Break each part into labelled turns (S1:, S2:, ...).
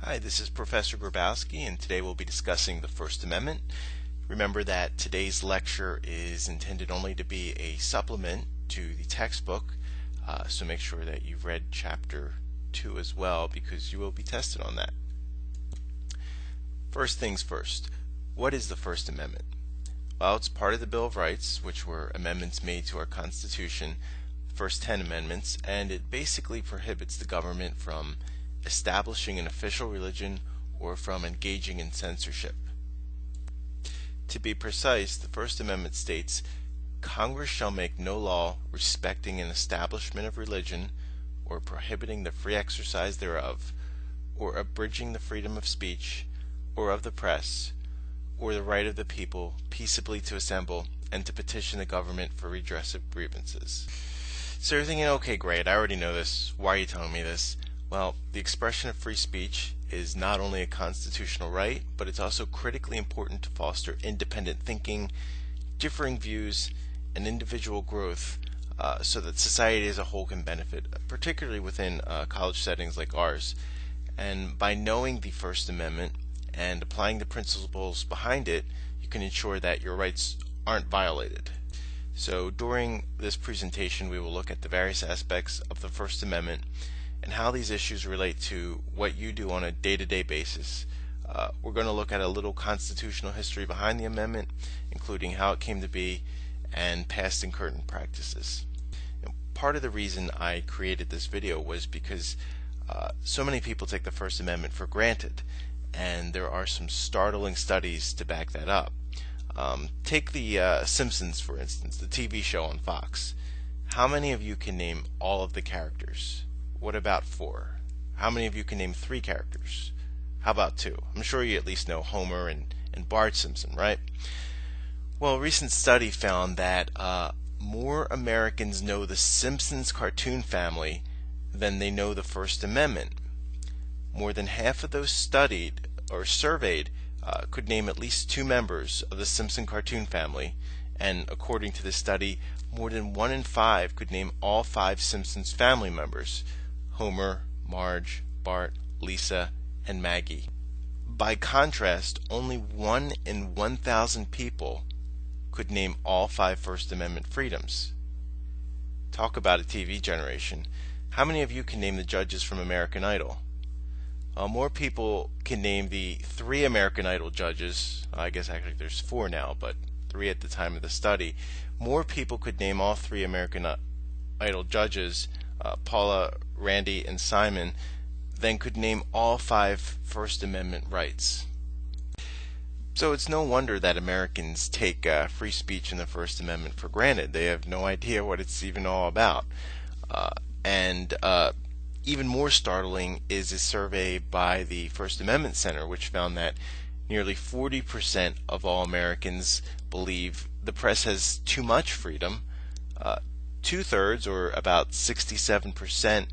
S1: Hi, this is Professor Grabowski, and today we'll be discussing the First Amendment. Remember that today's lecture is intended only to be a supplement to the textbook, so make sure that you've read Chapter 2 as well, because you will be tested on that. First things first, what is the First Amendment? Well, it's part of the Bill of Rights, which were amendments made to our Constitution, the first 10 amendments, and it basically prohibits the government from establishing an official religion or from engaging in censorship. To be precise, the First Amendment states, Congress shall make no law respecting an establishment of religion or prohibiting the free exercise thereof, or abridging the freedom of speech or of the press, or the right of the people peaceably to assemble and to petition the government for redress of grievances. So you're thinking, okay, great, I already know this. Why are you telling me this? Well, the expression of free speech is not only a constitutional right, but it's also critically important to foster independent thinking, differing views, and individual growth so that society as a whole can benefit, particularly within college settings like ours. And by knowing the First Amendment and applying the principles behind it, you can ensure that your rights aren't violated. So during this presentation, we will look at the various aspects of the First Amendment and how these issues relate to what you do on a day-to-day basis. We're going to look at a little constitutional history behind the amendment, including how it came to be and past and current practices. Part of the reason I created this video was because so many people take the First Amendment for granted, and there are some startling studies to back that up. Take the Simpsons, for instance, the TV show on Fox. How many of you can name all of the characters? What about 4? How many of you can name 3 characters? How about 2? I'm sure you at least know Homer and Bart Simpson, right? Well, a recent study found that more Americans know the Simpsons cartoon family than they know the First Amendment. More than half of those studied or surveyed could name at least 2 members of the Simpson cartoon family, and according to this study, more than 1 in 5 could name all 5 Simpsons family members: Homer, Marge, Bart, Lisa, and Maggie. By contrast, only 1 in 1,000 people could name all 5 First Amendment freedoms. Talk about a TV generation. How many of you can name the judges from American Idol? More people can name the 3 American Idol judges. I guess actually there's 4 now, but 3 at the time of the study. More people could name all 3 American Idol judges, Paula, Randy, and Simon, than could name all 5 First Amendment rights. So it's no wonder that Americans take free speech and the First Amendment for granted. They have no idea what it's even all about. Even more startling is a survey by the First Amendment Center, which found that nearly 40% of all Americans believe the press has too much freedom. 2/3, or about 67%,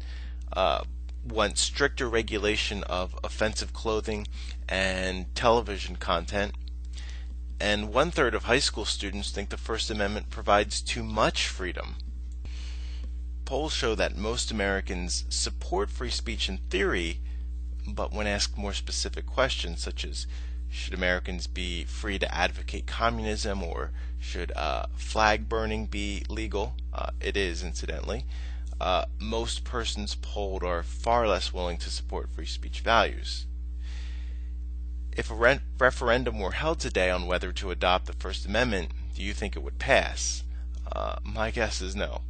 S1: want stricter regulation of offensive clothing and television content. And 1/3 of high school students think the First Amendment provides too much freedom. Polls show that most Americans support free speech in theory, but when asked more specific questions such as, should Americans be free to advocate communism, or should flag burning be legal? It is, incidentally. Most persons polled are far less willing to support free speech values. If a referendum were held today on whether to adopt the First Amendment, do you think it would pass? My guess is no.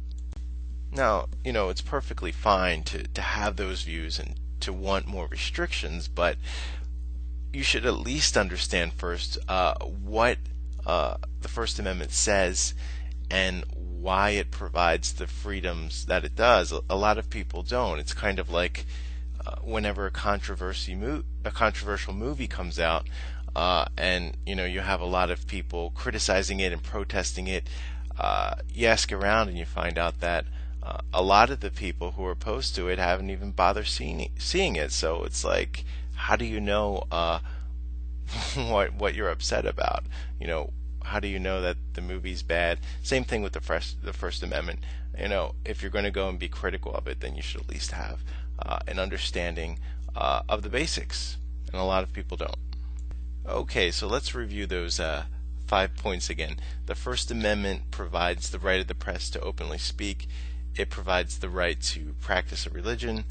S1: Now, it's perfectly fine to have those views and to want more restrictions, but you should at least understand first what the First Amendment says and why it provides the freedoms that it does. A lot of people don't. It's kind of like whenever a controversial movie comes out, and you have a lot of people criticizing it and protesting it. You ask around and you find out that a lot of the people who are opposed to it haven't even bothered seeing it. So it's like, how do you know what you're upset about? How do you know that the movie's bad? Same thing with the First Amendment. If you're going to go and be critical of it, then you should at least have an understanding of the basics, and a lot of people don't. Okay, so let's review those 5 points again. The First Amendment provides the right of the press to openly speak. It provides the right to practice a religion,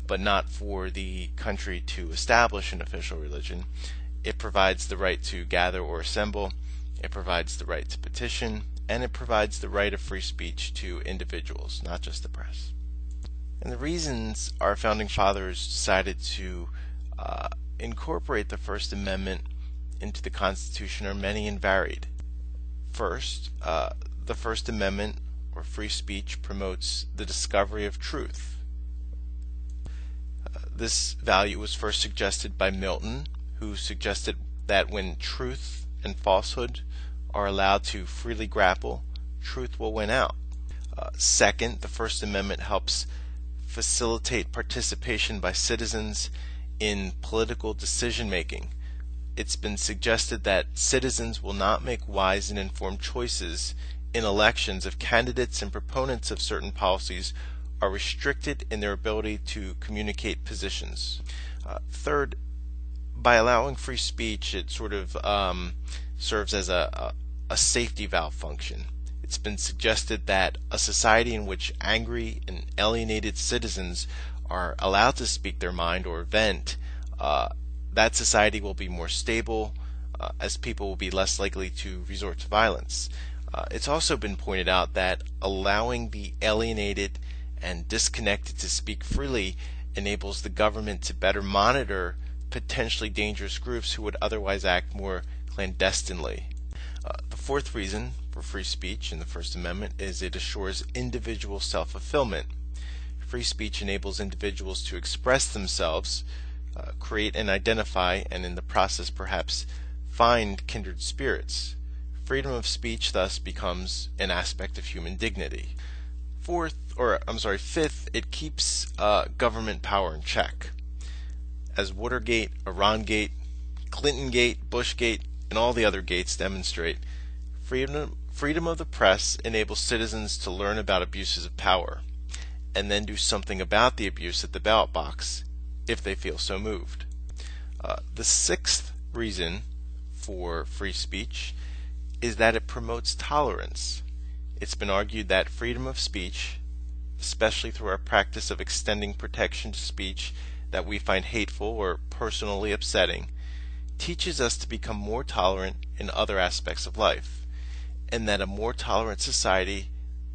S1: but not for the country to establish an official religion. It provides the right to gather or assemble. It provides the right to petition, and it provides the right of free speech to individuals, not just the press. And the reasons our founding fathers decided to incorporate the First Amendment into the Constitution are many and varied. First, the First Amendment, or free speech, promotes the discovery of truth. This value was first suggested by Milton, who suggested that when truth and falsehood are allowed to freely grapple, truth will win out. Second, the First Amendment helps facilitate participation by citizens in political decision making. It's been suggested that citizens will not make wise and informed choices in elections if candidates and proponents of certain policies are restricted in their ability to communicate positions. Third, by allowing free speech, it sort of serves as a safety valve function. It's been suggested that a society in which angry and alienated citizens are allowed to speak their mind or vent, that society will be more stable, as people will be less likely to resort to violence. It's also been pointed out that allowing the alienated and disconnected to speak freely enables the government to better monitor potentially dangerous groups who would otherwise act more clandestinely. The fourth reason for free speech in the First Amendment is it assures individual self-fulfillment. Free speech enables individuals to express themselves, create and identify, and in the process perhaps find kindred spirits. Freedom of speech thus becomes an aspect of human dignity. Fifth, it keeps government power in check. As Watergate, Irangate, Clintongate, Bushgate, and all the other gates demonstrate, freedom of the press enables citizens to learn about abuses of power, and then do something about the abuse at the ballot box, if they feel so moved. The sixth reason for free speech is that it promotes tolerance. It's been argued that freedom of speech, especially through our practice of extending protection to speech that we find hateful or personally upsetting, teaches us to become more tolerant in other aspects of life, and that a more tolerant society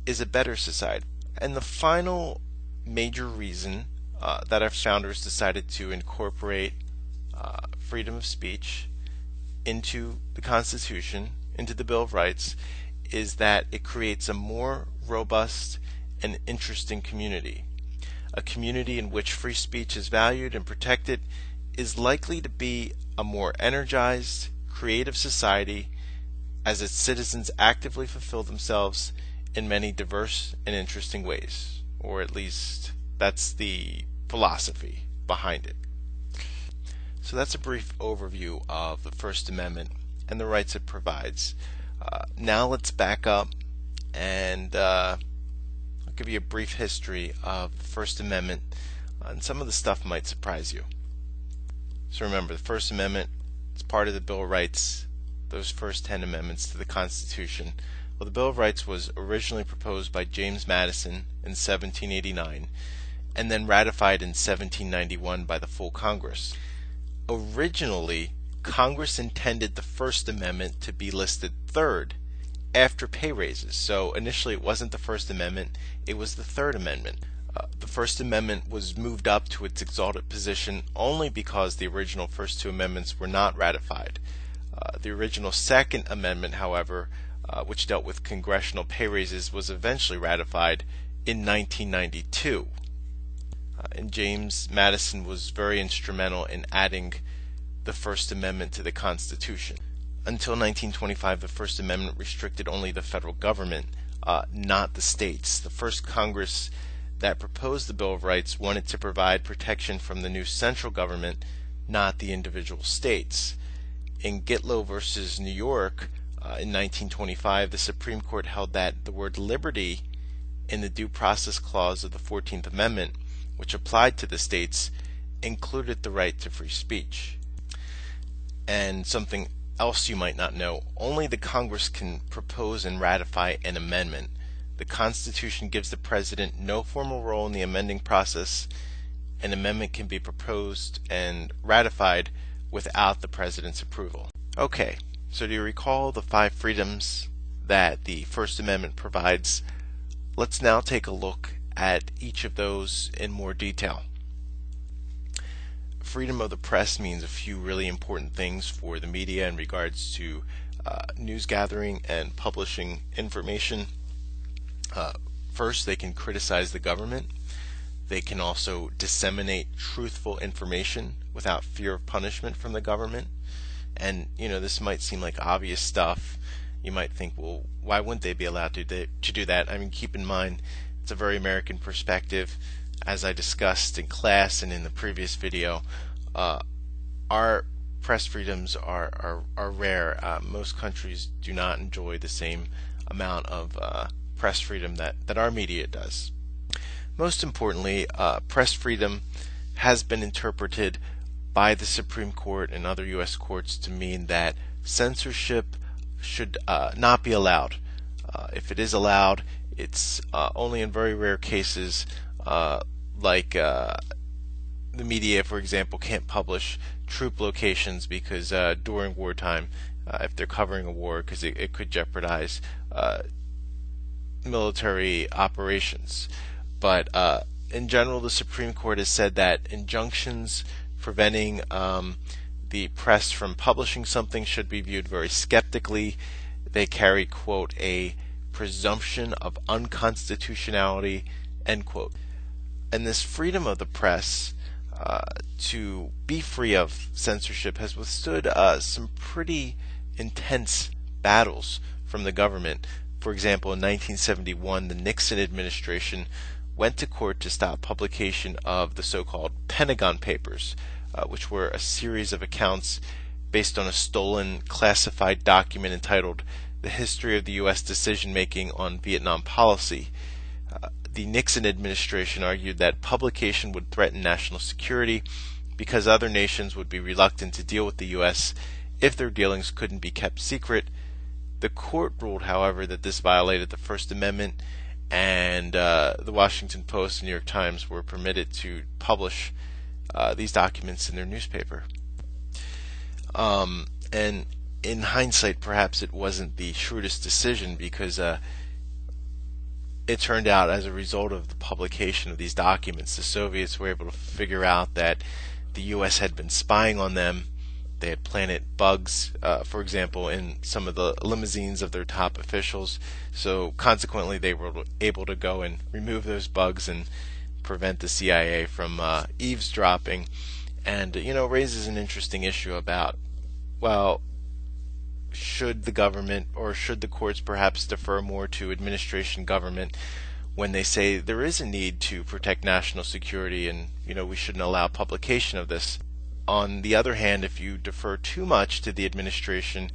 S1: is a better society. And the final major reason that our founders decided to incorporate freedom of speech into the Constitution, into the Bill of Rights, is that it creates a more robust and interesting community. A community in which free speech is valued and protected is likely to be a more energized, creative society as its citizens actively fulfill themselves in many diverse and interesting ways, or at least that's the philosophy behind it. So that's a brief overview of the First Amendment and the rights it provides. Now let's back up and I'll give you a brief history of the First Amendment, and some of the stuff might surprise you. So remember, the First Amendment is part of the Bill of Rights, those first 10 amendments to the Constitution. Well, the Bill of Rights was originally proposed by James Madison in 1789 and then ratified in 1791 by the full Congress. Originally, Congress intended the First Amendment to be listed third after pay raises. So initially it wasn't the First Amendment, it was the Third Amendment. The First Amendment was moved up to its exalted position only because the original first two amendments were not ratified. The original Second Amendment, however, which dealt with congressional pay raises, was eventually ratified in 1992. And James Madison was very instrumental in adding the First Amendment to the Constitution. Until 1925, the First Amendment restricted only the federal government, not the states. The first Congress that proposed the Bill of Rights wanted to provide protection from the new central government, not the individual states. In Gitlow versus New York in 1925, the Supreme Court held that the word liberty in the Due Process Clause of the 14th Amendment, which applied to the states, included the right to free speech. And something else you might not know, only the Congress can propose and ratify an amendment. The Constitution gives the President no formal role in the amending process. An amendment can be proposed and ratified without the President's approval. Okay, so do you recall the 5 freedoms that the First Amendment provides? Let's now take a look at each of those in more detail. Freedom of the press means a few really important things for the media in regards to news gathering and publishing information. First, they can criticize the government. They can also disseminate truthful information without fear of punishment from the government. And this might seem like obvious stuff. You might think, well, why wouldn't they be allowed to do that? I mean, keep in mind, it's a very American perspective. As I discussed in class and in the previous video, our press freedoms are rare. Most countries do not enjoy the same amount of press freedom that our media does. Most importantly, press freedom has been interpreted by the Supreme Court and other U.S. courts to mean that censorship should not be allowed. If it is allowed, it's only in very rare cases, like the media, for example, can't publish troop locations because during wartime, if they're covering a war, because it could jeopardize military operations. But in general, the Supreme Court has said that injunctions preventing the press from publishing something should be viewed very skeptically. They carry, quote, a presumption of unconstitutionality, end quote. And this freedom of the press to be free of censorship has withstood some pretty intense battles from the government. For example, in 1971, the Nixon administration went to court to stop publication of the so-called Pentagon Papers, which were a series of accounts based on a stolen classified document entitled The History of the U.S. Decision-Making on Vietnam Policy. The Nixon administration argued that publication would threaten national security because other nations would be reluctant to deal with the U.S. if their dealings couldn't be kept secret. The court ruled, however, that this violated the First Amendment, and the Washington Post and New York Times were permitted to publish these documents in their newspaper. And in hindsight, perhaps it wasn't the shrewdest decision, because it turned out, as a result of the publication of these documents, the Soviets were able to figure out that the U.S. had been spying on them. They had planted bugs, for example, in some of the limousines of their top officials. So consequently, they were able to go and remove those bugs and prevent the CIA from eavesdropping. And raises an interesting issue about, well, should the government or should the courts perhaps defer more to administration government when they say there is a need to protect national security and we shouldn't allow publication of this. On the other hand, if you defer too much to the administration,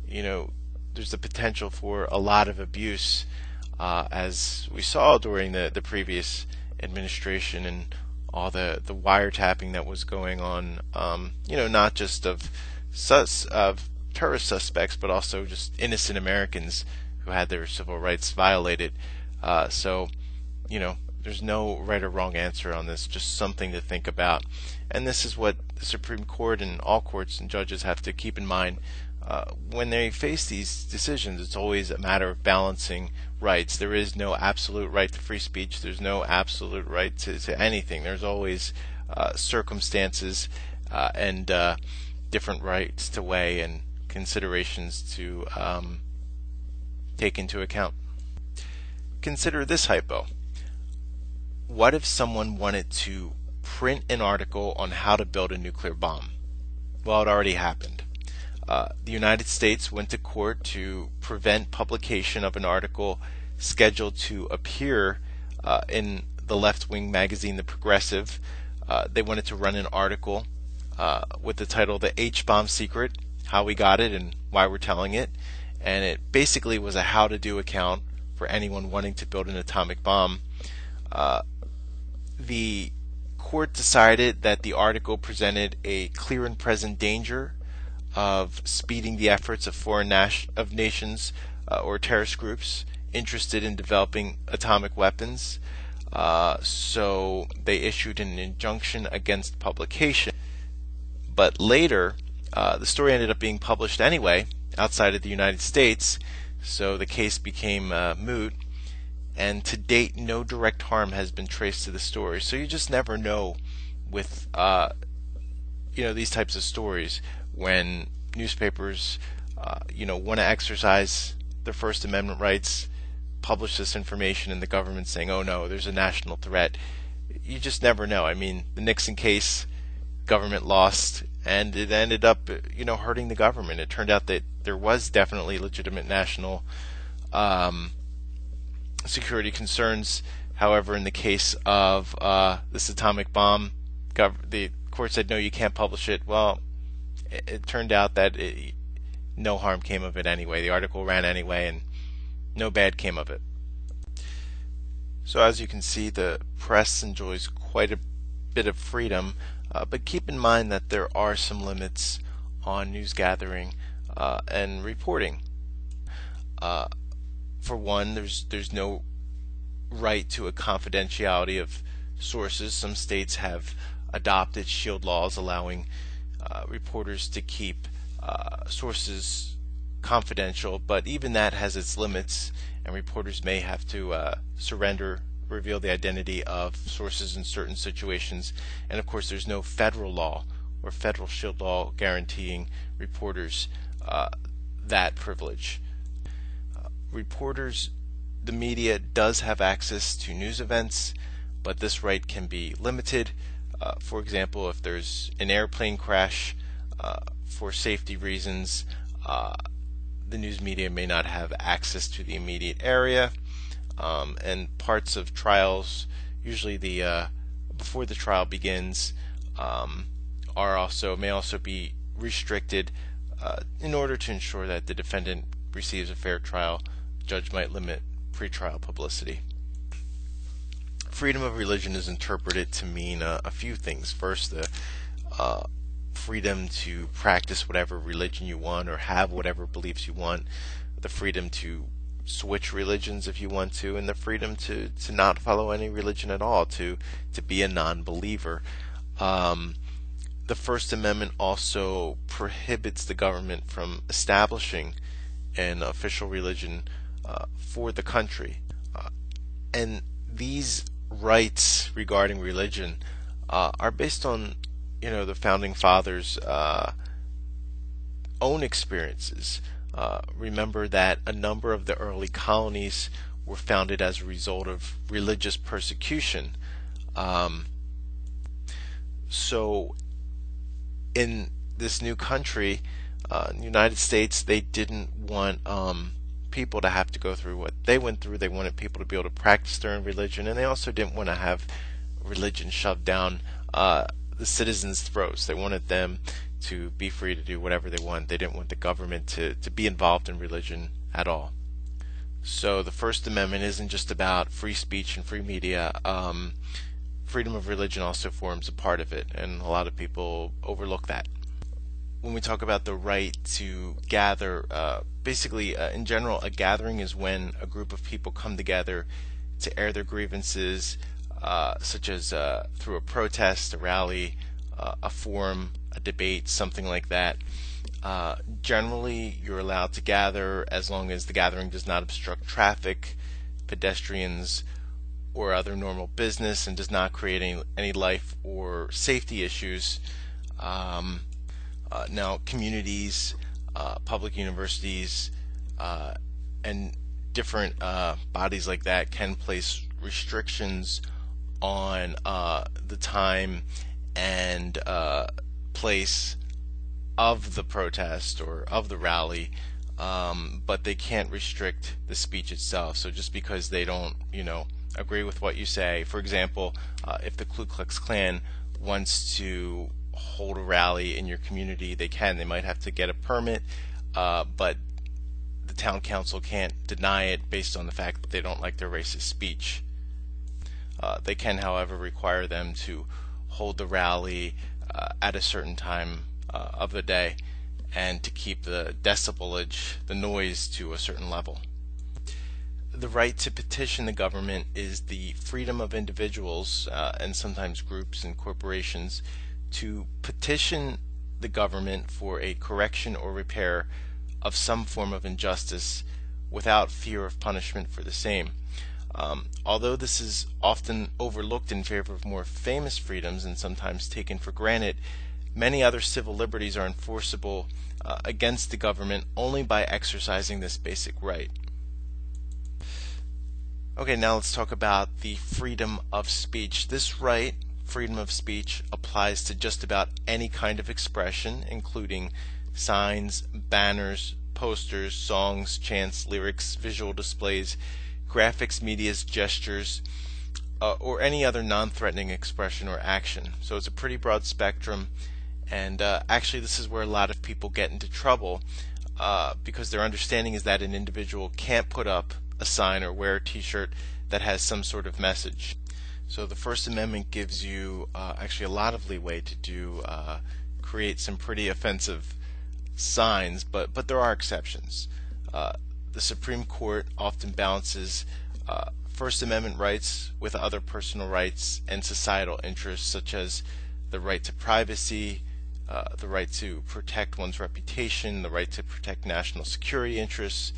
S1: there's the potential for a lot of abuse, as we saw during the previous administration and all the wiretapping that was going on, not just of terrorist suspects, but also just innocent Americans who had their civil rights violated. So there's no right or wrong answer on this, just something to think about. And this is what the Supreme Court and all courts and judges have to keep in mind when they face these decisions. It's always a matter of balancing rights. There is no absolute right to free speech. There's no absolute right to anything. There's always circumstances and different rights to weigh and considerations to take into account. Consider this hypo. What if someone wanted to print an article on how to build a nuclear bomb? Well, it already happened. The United States went to court to prevent publication of an article scheduled to appear in the left-wing magazine The Progressive. They wanted to run an article with the title The H-Bomb Secret, How We Got It and Why We're Telling It. And it basically was a how-to-do account for anyone wanting to build an atomic bomb. The court decided that the article presented a clear and present danger of speeding the efforts of foreign nations or terrorist groups interested in developing atomic weapons. So they issued an injunction against publication. But later, the story ended up being published anyway outside of the United States, so the case became moot. And to date, no direct harm has been traced to the story. So you just never know with these types of stories when newspapers want to exercise their First Amendment rights, publish this information, and the government saying, "Oh no, there's a national threat." You just never know. I mean, the Nixon case, government lost, and it ended up hurting the government. It turned out that there was definitely legitimate national security concerns. However, in the case of this atomic bomb, the court said, no, you can't publish it. Well, it turned out that no harm came of it anyway. The article ran anyway, and no bad came of it. So as you can see, the press enjoys quite a bit of freedom, but keep in mind that there are some limits on news gathering and reporting. For one, there's no right to a confidentiality of sources. Some states have adopted shield laws allowing reporters to keep sources confidential, but even that has its limits, and reporters may have to reveal the identity of sources in certain situations. And of course, there's no federal law or federal shield law guaranteeing reporters that privilege. Reporters, the media does have access to news events, but this right can be limited. For example, if there's an airplane crash, for safety reasons, the news media may not have access to the immediate area, and parts of trials, usually before the trial begins, may also be restricted in order to ensure that the defendant receives a fair trial. The judge might limit pretrial publicity. Freedom of religion is interpreted to mean a few things. First, the freedom to practice whatever religion you want or have whatever beliefs you want, the freedom to switch religions if you want to, and the freedom to not follow any religion at all, to be a non-believer. The First Amendment also prohibits the government from establishing an official religion for the country. And these rights regarding religion are based on the founding fathers' own experiences. Remember that a number of the early colonies were founded as a result of religious persecution. So in this new country, in the United States, they didn't want people to have to go through what they went through. They wanted people to be able to practice their own religion, and they also didn't want to have religion shoved down the citizens' throats. They wanted them to be free to do whatever they want. They didn't want the government to be involved in religion at all. So the First Amendment isn't just about free speech and free media. Freedom of religion also forms a part of it, and a lot of people overlook that. When we talk about the right to gather, basically, in general, a gathering is when a group of people come together to air their grievances, such as through a protest, a rally, a forum, a debate, something like that. Generally, you're allowed to gather as long as the gathering does not obstruct traffic, pedestrians, or other normal business, and does not create any life or safety issues. Now, communities, public universities, and different bodies like that can place restrictions on the time and place of the protest or of the rally, but they can't restrict the speech itself. So just because they don't, agree with what you say, for example, if the Ku Klux Klan wants to hold a rally in your community, they can. They might have to get a permit, but the town council can't deny it based on the fact that they don't like their racist speech. They can, however, require them to hold the rally at a certain time of the day, and to keep the decibelage, the noise, to a certain level. The right to petition the government is the freedom of individuals and sometimes groups and corporations to petition the government for a correction or repair of some form of injustice without fear of punishment for the same. Although this is often overlooked in favor of more famous freedoms and sometimes taken for granted, many other civil liberties are enforceable against the government only by exercising this basic right. Okay, now let's talk about the freedom of speech. This right, freedom of speech, applies to just about any kind of expression, including signs, banners, posters, songs, chants, lyrics, visual displays, graphics, medias, gestures, or any other non-threatening expression or action. So it's a pretty broad spectrum, and actually this is where a lot of people get into trouble because their understanding is that an individual can't put up a sign or wear a t-shirt that has some sort of message. So the First Amendment gives you actually a lot of leeway to create some pretty offensive signs, but there are exceptions. The Supreme Court often balances First Amendment rights with other personal rights and societal interests, such as the right to privacy, the right to protect one's reputation, the right to protect national security interests,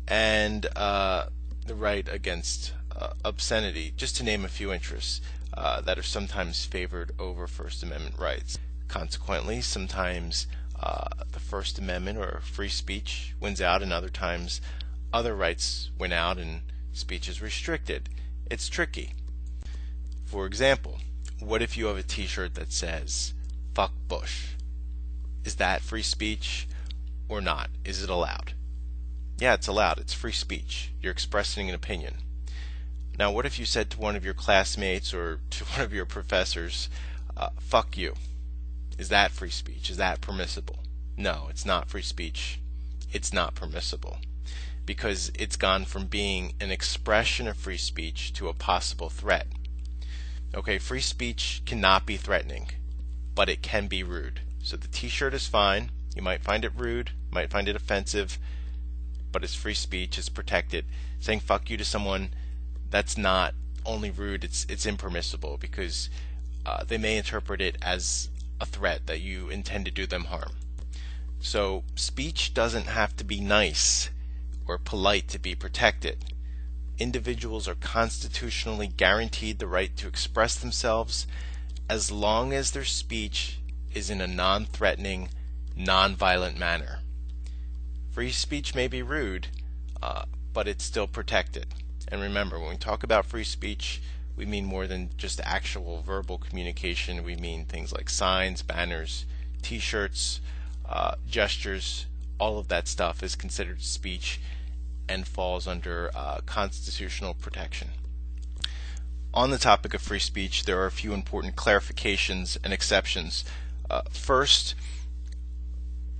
S1: and the right against obscenity, just to name a few interests that are sometimes favored over First Amendment rights. Consequently, sometimes the First Amendment or free speech wins out, and other times other rights win out and speech is restricted. It's tricky. For example, what if you have a t-shirt that says "fuck Bush"? Is that free speech or not? Is it allowed? Yeah, it's allowed. It's free speech. You're expressing an opinion. Now, what if you said to one of your classmates or to one of your professors, "fuck you"? Is that free speech? Is that permissible? No, it's not free speech. It's not permissible, because it's gone from being an expression of free speech to a possible threat. Okay, free speech cannot be threatening, but it can be rude. So the t-shirt is fine. You might find it rude, might find it offensive, but it's free speech, it's protected. Saying "fuck you" to someone, that's not only rude, it's impermissible, because they may interpret it as a threat that you intend to do them harm. So speech doesn't have to be nice or polite to be protected. Individuals are constitutionally guaranteed the right to express themselves as long as their speech is in a non-threatening, non-violent manner. Free speech may be rude, but it's still protected. And remember, when we talk about free speech, we mean more than just actual verbal communication. We mean things like signs, banners, t-shirts, gestures. All of that stuff is considered speech and falls under constitutional protection. On the topic of free speech, there are a few important clarifications and exceptions. First,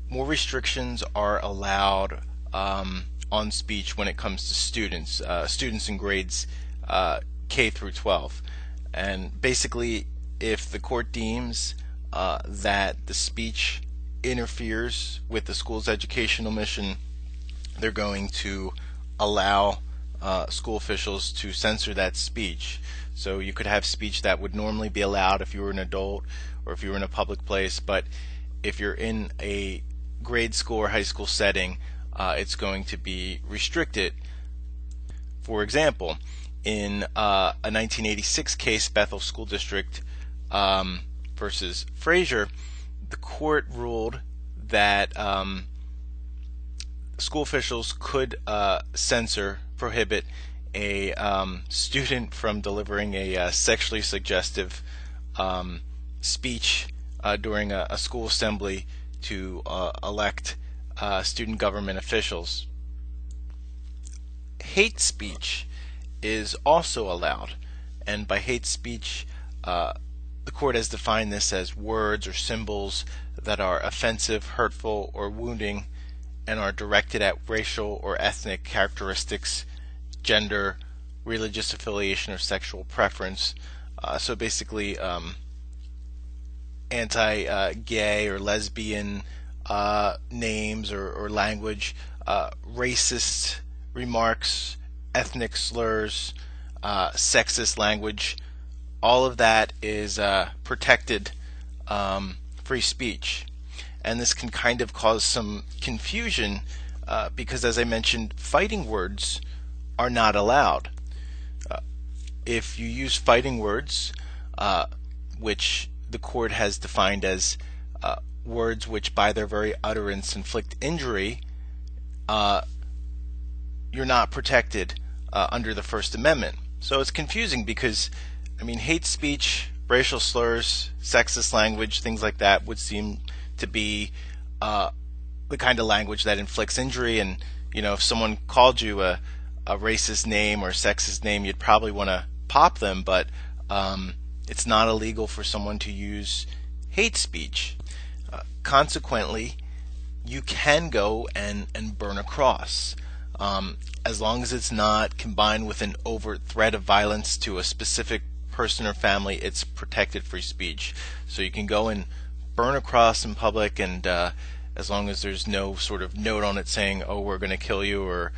S1: more restrictions are allowed on speech when it comes to students in grades K through 12. And basically, if the court deems that the speech interferes with the school's educational mission, they're going to allow school officials to censor that speech. So you could have speech that would normally be allowed if you were an adult or if you were in a public place, but if you're in a grade school or high school setting, it's going to be restricted. For example, in a 1986 case, Bethel School District versus Frazier, the court ruled that school officials could prohibit a student from delivering a sexually suggestive speech during a school assembly to elect student government officials. Hate speech is also allowed, and by hate speech, the court has defined this as words or symbols that are offensive, hurtful, or wounding, and are directed at racial or ethnic characteristics, gender, religious affiliation, or sexual preference. So basically, anti-gay or lesbian names or language, racist remarks, ethnic slurs, sexist language. All of that is protected free speech. And this can kind of cause some confusion because, as I mentioned, fighting words are not allowed. If you use fighting words, which the court has defined as words which by their very utterance inflict injury, you're not protected under the First Amendment. So it's confusing because, I mean, hate speech, racial slurs, sexist language, things like that would seem to be the kind of language that inflicts injury. And, you know, if someone called you a racist name or sexist name, you'd probably want to pop them, but it's not illegal for someone to use hate speech. Consequently, you can go and burn a cross. As long as it's not combined with an overt threat of violence to a specific person or family, it's protected free speech. So you can go and burn a cross in public, and as long as there's no sort of note on it saying, oh, we're going to kill you or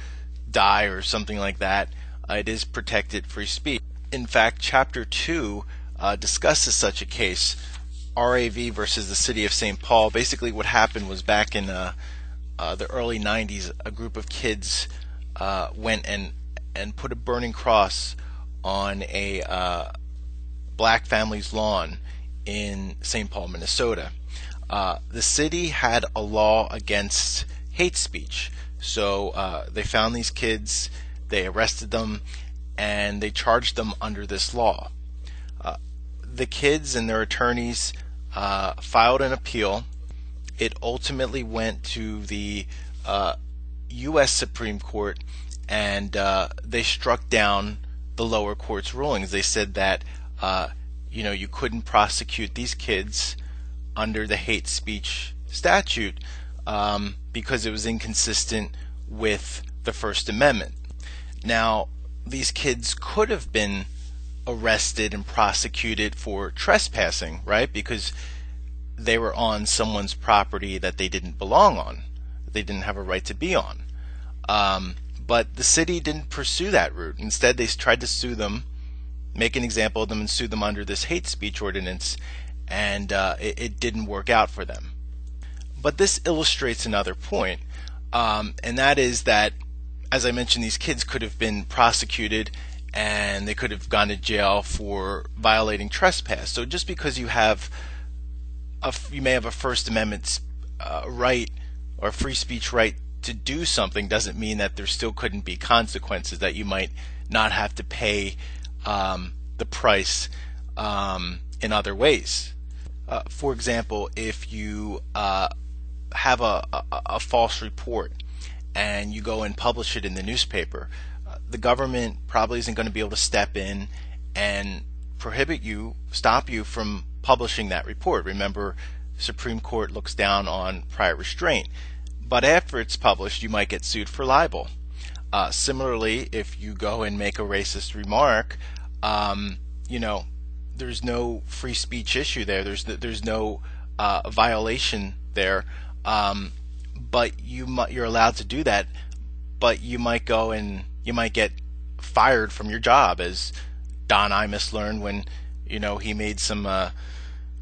S1: die or something like that, it is protected free speech. In fact, Chapter 2 discusses such a case, RAV versus the City of St. Paul. Basically what happened was back in the early 90s, a group of kids went and put a burning cross on a black family's lawn in St. Paul, Minnesota. The city had a law against hate speech, so they found these kids, they arrested them, and they charged them under this law. The kids and their attorneys filed an appeal. It ultimately went to the U.S. Supreme Court, and they struck down the lower court's rulings. They said that you couldn't prosecute these kids under the hate speech statute because it was inconsistent with the First Amendment. Now, these kids could have been arrested and prosecuted for trespassing, right? Because they were on someone's property that they didn't belong on, they didn't have a right to be on. But the city didn't pursue that route. Instead, they tried to sue them, make an example of them, and sue them under this hate speech ordinance, and it didn't work out for them. But this illustrates another point, and that is that, as I mentioned, these kids could have been prosecuted and they could have gone to jail for violating trespass. So just because you may have a First Amendment right or free speech right to do something doesn't mean that there still couldn't be consequences, that you might not have to pay the price in other ways. For example, if you have a false report and you go and publish it in the newspaper, the government probably isn't going to be able to step in and stop you from publishing that report. Remember, Supreme Court looks down on prior restraint. But after it's published, you might get sued for libel. Similarly, if you go and make a racist remark, there's no free speech issue there. There's no violation there. But you're allowed to do that. But you might go and you might get fired from your job, as Don Imus learned when he made some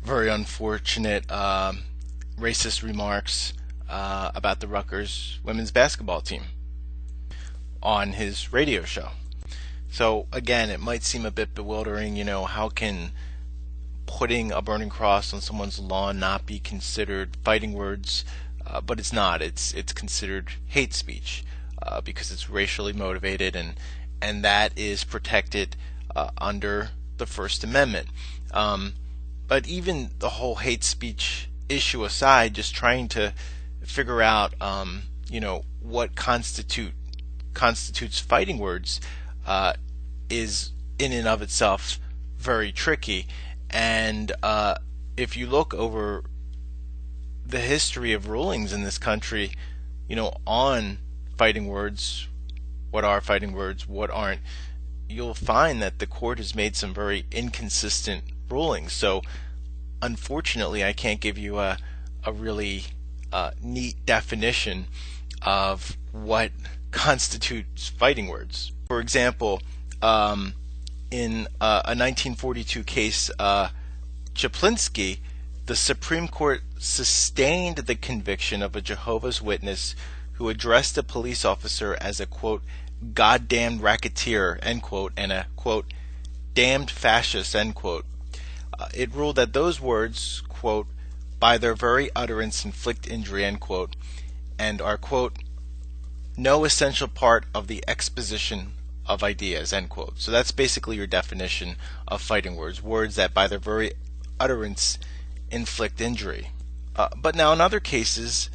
S1: very unfortunate racist remarks about the Rutgers women's basketball team on his radio show. So again, it might seem a bit bewildering, how can putting a burning cross on someone's lawn not be considered fighting words? But it's not. It's considered hate speech because it's racially motivated, and that is protected under the First Amendment. But even the whole hate speech issue aside, just trying to figure out what constitutes fighting words is in and of itself very tricky. And if you look over the history of rulings in this country, on fighting words, what are fighting words, what aren't, you'll find that the court has made some very inconsistent rulings. So unfortunately, I can't give you a really neat definition of what constitutes fighting words. For example, in a 1942 case, Chaplinsky, the Supreme Court sustained the conviction of a Jehovah's Witness who addressed a police officer as a, quote, goddamned racketeer, end quote, and a, quote, damned fascist, end quote. It ruled that those words, quote, by their very utterance inflict injury, end quote, and are, quote, no essential part of the exposition of ideas, end quote. So that's basically your definition of fighting words, words that by their very utterance inflict injury. But now in other cases,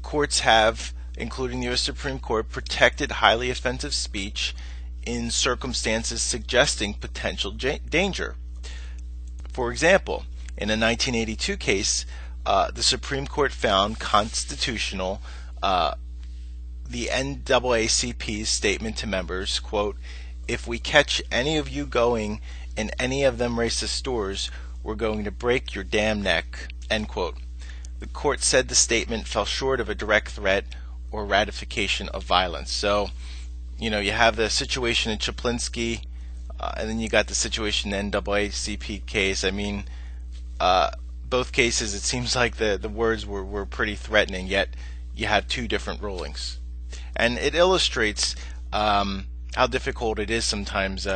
S1: courts have, including the U.S. Supreme Court, protected highly offensive speech in circumstances suggesting potential danger. For example, in a 1982 case, the Supreme Court found constitutional the NAACP's statement to members, quote, if we catch any of you going in any of them racist stores, we're going to break your damn neck, end quote. The court said the statement fell short of a direct threat or ratification of violence. So, you have the situation in Chaplinsky, and then you got the situation in the NAACP case. I mean, both cases, it seems like the words were pretty threatening, yet you had two different rulings. And it illustrates how difficult it is sometimes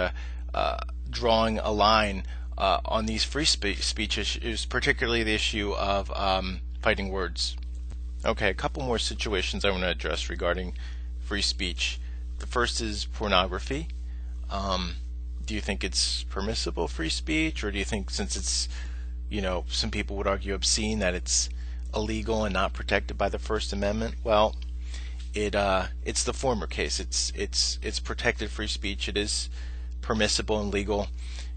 S1: drawing a line on these free speech issues, particularly the issue of fighting words. Okay, a couple more situations I want to address regarding free speech. The first is pornography. Do you think it's permissible free speech, or do you think since it's, some people would argue obscene, that it's illegal and not protected by the First Amendment? Well, it's the former case. It's protected free speech. It is permissible and legal.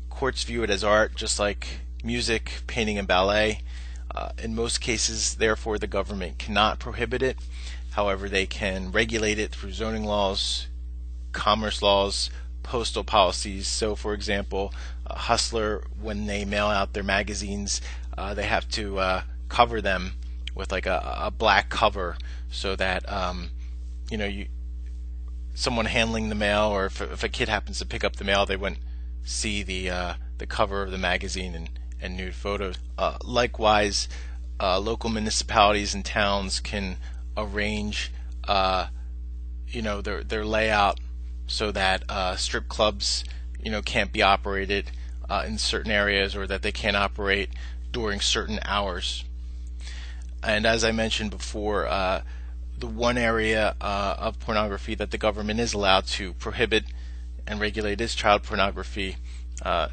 S1: Courts view it as art, just like music, painting, and ballet. In most cases, therefore, the government cannot prohibit it. However, they can regulate it through zoning laws, commerce laws, postal policies. So, for example, Hustler, when they mail out their magazines, they have to cover them with like a black cover, so that someone handling the mail, or if a kid happens to pick up the mail, they wouldn't see the cover of the magazine and nude photos. Likewise, local municipalities and towns can arrange their layout so that strip clubs can't be operated in certain areas, or that they can't operate during certain hours. And as I mentioned before, the one area of pornography that the government is allowed to prohibit and regulate is child pornography.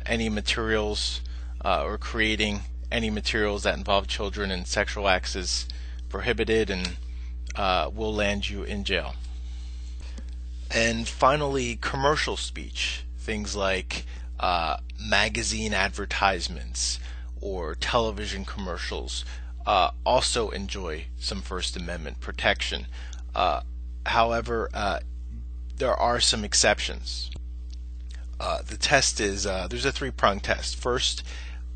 S1: Any materials or creating any materials that involve children and sexual acts is prohibited and will land you in jail. And finally, commercial speech, things like magazine advertisements or television commercials, also enjoy some First Amendment protection. However, there are some exceptions. The test is, there's a three-pronged test. First,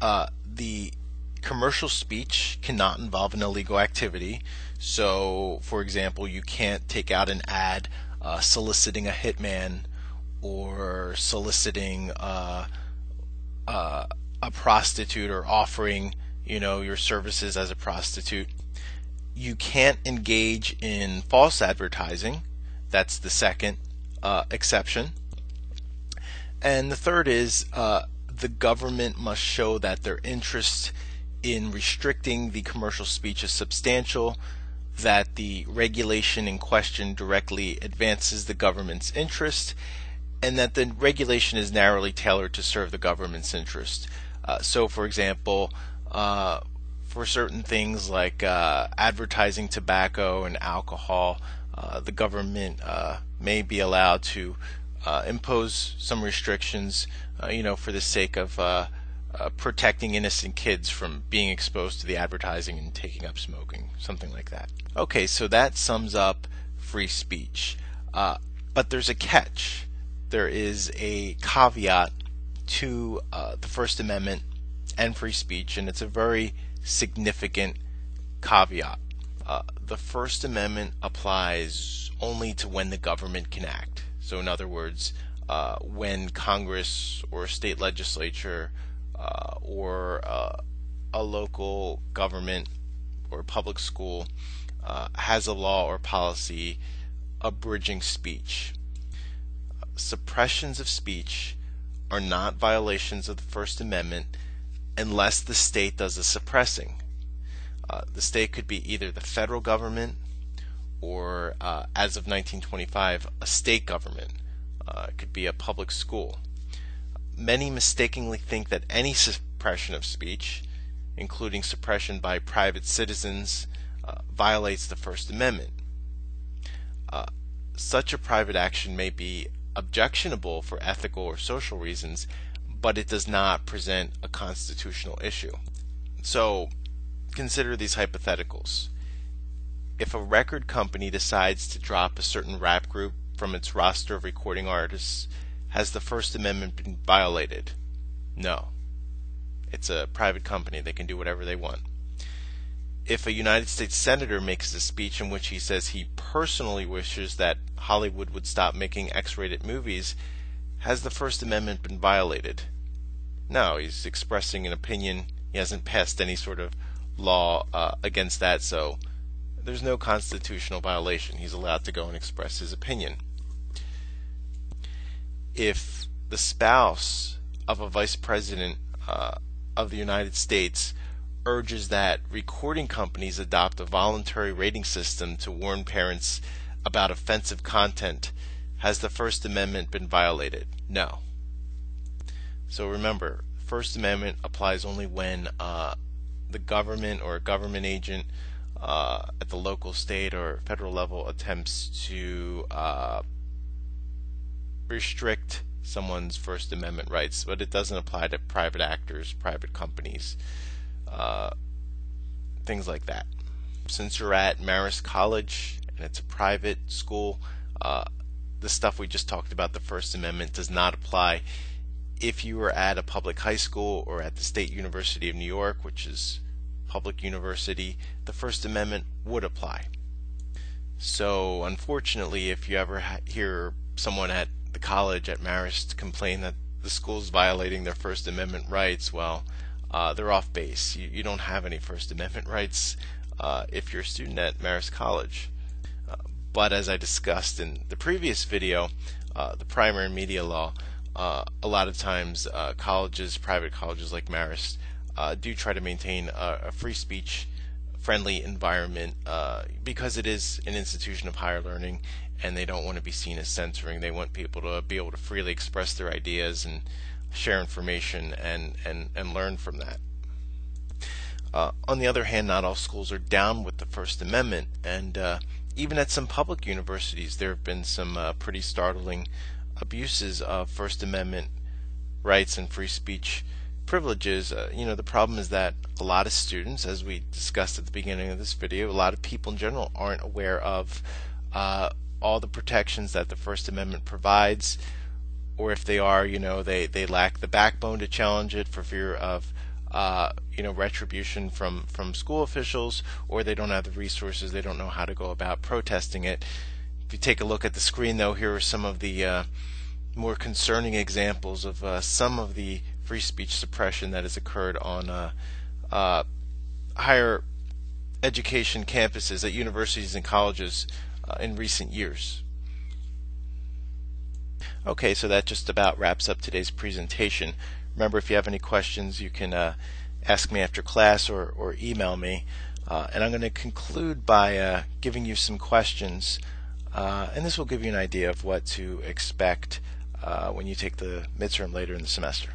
S1: the commercial speech cannot involve an illegal activity. So, for example, you can't take out an ad soliciting a hitman, or soliciting a prostitute, or offering your services as a prostitute. You can't engage in false advertising. That's the second exception. And the third is the government must show that their interest in restricting the commercial speech is substantial, that the regulation in question directly advances the government's interest, and that the regulation is narrowly tailored to serve the government's interest. So, for example, for certain things like advertising tobacco and alcohol, the government may be allowed to impose some restrictions, for the sake of protecting innocent kids from being exposed to the advertising and taking up smoking, something like that. Okay, so that sums up free speech. But there's a catch. There is a caveat to the First Amendment, and free speech, and it's a very significant caveat. The First Amendment applies only to when the government can act. So in other words, when Congress or state legislature or a local government or public school has a law or policy abridging speech. Suppressions of speech are not violations of the First Amendment unless the state does the suppressing. The state could be either the federal government or, as of 1925, a state government. It could be a public school. Many mistakenly think that any suppression of speech, including suppression by private citizens, violates the First Amendment. Such a private action may be objectionable for ethical or social reasons, but it does not present a constitutional issue. So, consider these hypotheticals. If a record company decides to drop a certain rap group from its roster of recording artists, has the First Amendment been violated? No. It's a private company. They can do whatever they want. If a United States Senator makes a speech in which he says he personally wishes that Hollywood would stop making X-rated movies, has the First Amendment been violated? No, he's expressing an opinion. He hasn't passed any sort of law against that, so there's no constitutional violation. He's allowed to go and express his opinion. If the spouse of a vice president of the United States urges that recording companies adopt a voluntary rating system to warn parents about offensive content, has the First Amendment been violated? No. So remember, the First Amendment applies only when the government or a government agent at the local, state, or federal level attempts to restrict someone's First Amendment rights, but it doesn't apply to private actors, private companies, things like that. Since you're at Marist College and it's a private school, the stuff we just talked about, the First Amendment, does not apply. If you were at a public high school or at the State University of New York, which is public university, the First Amendment would apply. So unfortunately, if you ever hear someone at the college at Marist complain that the school is violating their First Amendment rights, well, they're off base. You don't have any First Amendment rights if you're a student at Marist College. But as I discussed in the previous video, the primary media law, a lot of times colleges, private colleges like Marist, do try to maintain a free speech friendly environment because it is an institution of higher learning, and they don't want to be seen as censoring. They want people to be able to freely express their ideas and share information and learn from that. On the other hand, not all schools are down with the First Amendment, and even at some public universities there have been some pretty startling abuses of First Amendment rights and free speech privileges. The problem is that a lot of students, as we discussed at the beginning of this video, a lot of people in general aren't aware of all the protections that the First Amendment provides, or if they are, they lack the backbone to challenge it for fear of retribution from school officials, or they don't have the resources, they don't know how to go about protesting it. If you take a look at the screen, though, here are some of the more concerning examples of some of the free speech suppression that has occurred on higher education campuses at universities and colleges in recent years. Okay, so that just about wraps up today's presentation. Remember, if you have any questions, you can ask me after class or email me. And I'm going to conclude by giving you some questions, and this will give you an idea of what to expect when you take the midterm later in the semester.